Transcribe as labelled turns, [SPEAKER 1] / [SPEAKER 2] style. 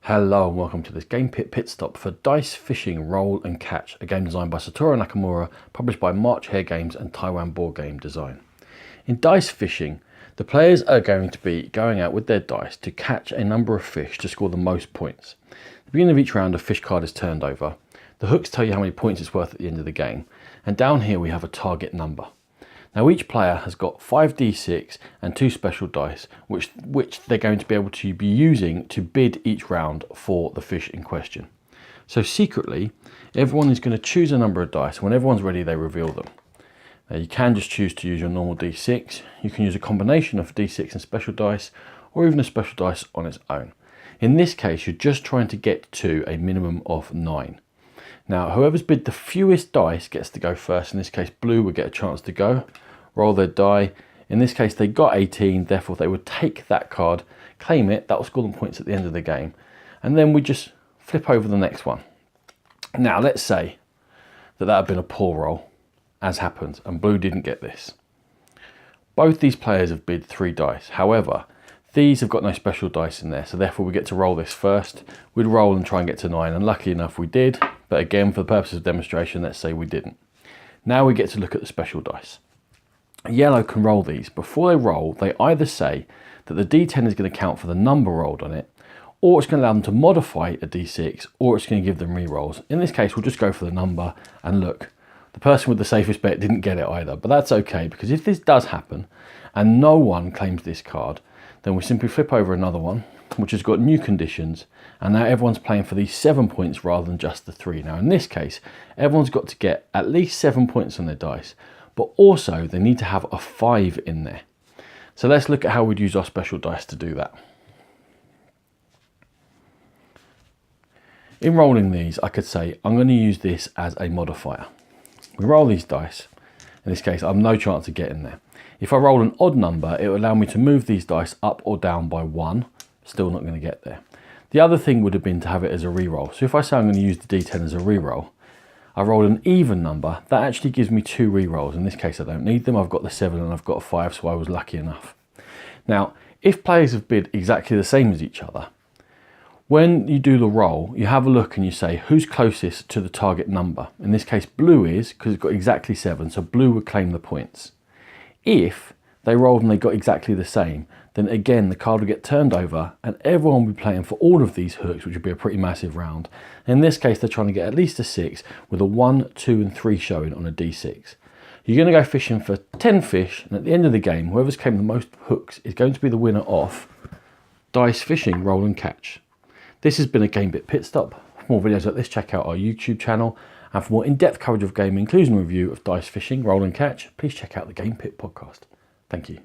[SPEAKER 1] Hello and welcome to this Game Pit Stop for Dice Fishing Roll and Catch, a game designed by Satoru Nakamura, published by Hare Games and Taiwan Board Game Design. In dice fishing, the players are going to be going out with their dice to catch a number of fish to score the most points. At the beginning of each round, a fish card is turned over. The hooks tell you how many points it's worth at the end of the game, and down here we have a target number. Now each player has got 5d6 and 2 special dice, which they're going to be able to be using to bid each round for the fish in question. So secretly, everyone is going to choose a number of dice. When everyone's ready, they reveal them. Now you can just choose to use your normal d6. You can use a combination of d6 and special dice, or even a special dice on its own. In this case, you're just trying to get to a minimum of 9. Now, whoever's bid the fewest dice gets to go first. In this case, blue would get a chance to go, roll their die. In this case, they got 18, therefore they would take that card, claim it, that will score them points at the end of the game. And then we just flip over the next one. Now, let's say that had been a poor roll, as happens, and blue didn't get this. Both these players have bid 3 dice. However, these have got no special dice in there, so therefore we get to roll this first. We'd roll and try and get to 9, and lucky enough we did. But again, for the purposes of demonstration, let's say we didn't. Now we get to look at the special dice. Yellow can roll these. Before they roll, they either say that the d10 is going to count for the number rolled on it, or it's going to allow them to modify a d6, or it's going to give them re-rolls. In this case, we'll just go for the number, and look, the person with the safest bet didn't get it either, but that's okay, because if this does happen, and no one claims this card, then we simply flip over another one, which has got new conditions, and now everyone's playing for these 7 points rather than just the 3. Now in this case, everyone's got to get at least 7 points on their dice, but also they need to have a 5 in there. So let's look at how we'd use our special dice to do that. In rolling these, I could say, I'm going to use this as a modifier. We roll these dice. In this case, I have no chance of getting there. If I roll an odd number, it will allow me to move these dice up or down by 1. Still not going to get there. The other thing would have been to have it as a re-roll. So if I say I'm going to use the d10 as a re-roll, I roll an even number, that actually gives me 2 re-rolls. In this case, I don't need them. I've got the 7 and I've got a 5, so I was lucky enough. Now, if players have bid exactly the same as each other, when you do the roll, you have a look and you say, who's closest to the target number? In this case, blue is, because it's got exactly 7, so blue would claim the points. If they rolled and they got exactly the same, then again, the card would get turned over and everyone would be playing for all of these hooks, which would be a pretty massive round. In this case, they're trying to get at least a 6 with a 1, 2 and 3 showing on a d6. You're going to go fishing for 10 fish, and at the end of the game, whoever's claimed the most hooks is going to be the winner of Dice Fishing Roll and Catch. This has been a Game Pit Stop. For more videos like this, check out our YouTube channel. And for more in-depth coverage of gaming, including review of Dice Fishing Roll and Catch, please check out the Game Pit podcast. Thank you.